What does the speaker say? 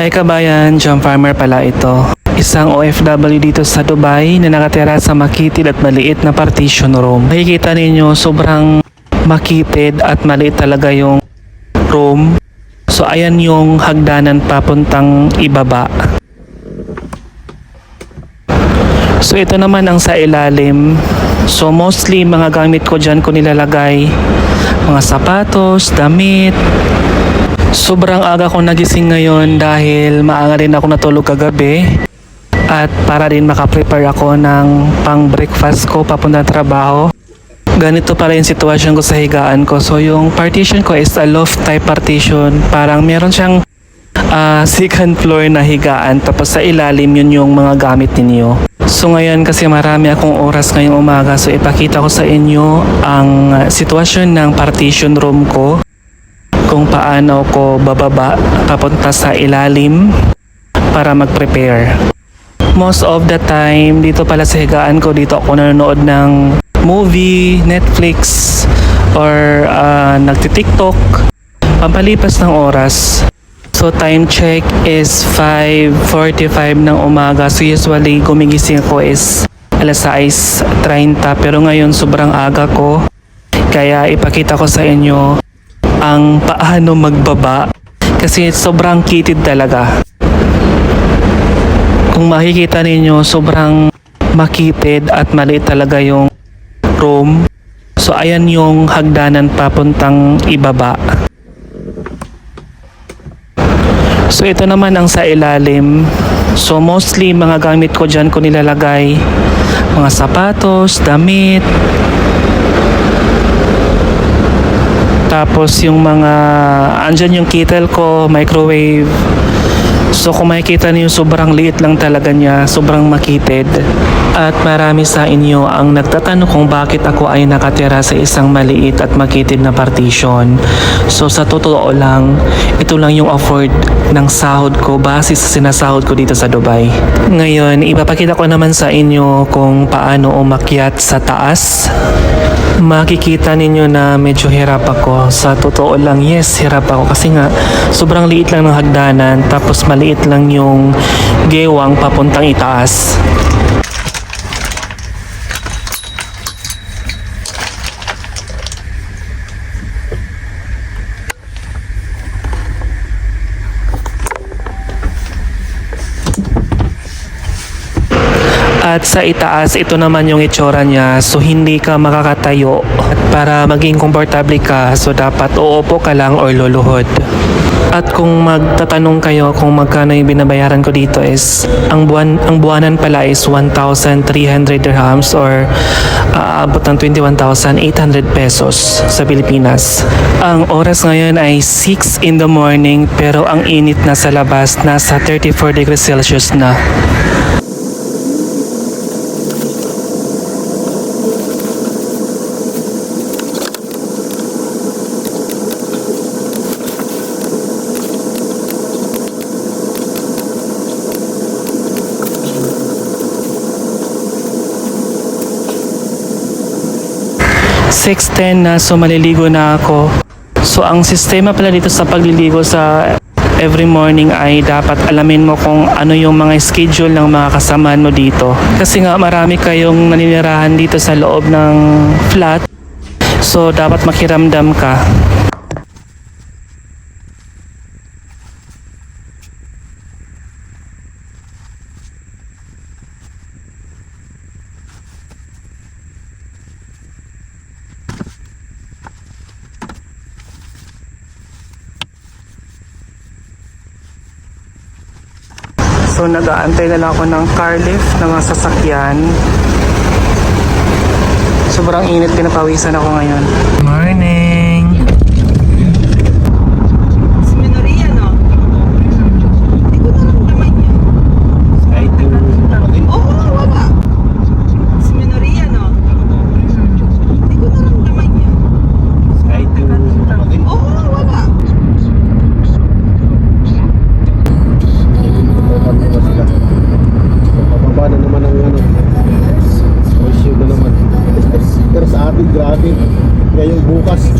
Hi kabayan, John Farmer pala ito. Isang OFW dito sa Dubai na nakatira sa makitid at maliit na partition room. Makikita ninyo sobrang makitid at maliit talaga yung room. So ayan yung hagdanan papuntang ibaba. So ito naman ang sa ilalim. So mostly mga gamit ko dyan ko nilalagay. Mga sapatos, damit. Sobrang aga ko nagising ngayon dahil maaga rin ako natulog kagabi. At para rin makaprepare ako ng pang breakfast ko papunta trabaho. Ganito pala yung sitwasyon ko sa higaan ko. So yung partition ko is a loft type partition. Parang meron siyang second floor na higaan. Tapos sa ilalim yun yung mga gamit ninyo. So ngayon kasi marami akong oras ngayong umaga. So ipakita ko sa inyo ang sitwasyon ng partition room ko. Kung paano ko bababa papunta sa ilalim para mag-prepare. Most of the time, dito pala sa higaan ko, dito ako nanonood ng movie, Netflix, or nagti-TikTok. Pampalipas ng oras. So time check is 5:45 ng umaga. So usually gumigising ako is alas 6:30. Pero ngayon sobrang aga ko. Kaya ipakita ko sa inyo ang paano magbaba kasi sobrang kitid talaga. Kung makikita ninyo sobrang makitid at maliit talaga yung room. So ayan yung hagdanan papuntang ibaba. So ito naman ang sa ilalim. So mostly mga gamit ko dyan ko nilalagay. Mga sapatos, damit. Tapos yung mga, andyan yung kettle ko, microwave. So kung makikita niyo sobrang liit lang talaga niya, sobrang makitid. At marami sa inyo ang nagtatanong kung bakit ako ay nakatira sa isang maliit at makitid na partition. So sa totoo lang, ito lang yung afford ng sahod ko base sa sinasahod ko dito sa Dubai. Ngayon, ipapakita ko naman sa inyo kung paano umakyat sa taas. Makikita ninyo na medyo hirap ako. Sa totoo lang, yes, hirap ako kasi nga sobrang liit lang ng hagdanan tapos maliit lang yung gewang papuntang itaas. At sa itaas, ito naman yung itsura niya. So, hindi ka makakatayo. At para maging komportable ka, so dapat uupo ka lang or luluhod. At kung magtatanong kayo kung magkano yung binabayaran ko dito is, ang buwanan pala is 1,300 dirhams or aabot ng 21,800 pesos sa Pilipinas. Ang oras ngayon ay 6 in the morning pero ang init na sa labas, nasa 34 degrees Celsius na. (6:10) na, so maliligo na ako. So ang sistema pala dito sa pagliligo sa every morning ay dapat alamin mo kung ano yung mga schedule ng mga kasamahan mo dito. Kasi nga marami kayong naninirahan dito sa loob ng flat. So dapat makiramdam ka. So nag-aantay na lang ako ng car lift ng mga sasakyan. Sobrang init, pinapawisan ako ngayon. Morning! Si Minoria, no? Hindi ko naramdaman yun. Oo, wala. Si Minoria, no? Hindi ko naramdaman yun. Oo, wala. Pababa na naman ang issue na naman. Pero sa atin grabe ngayong bukas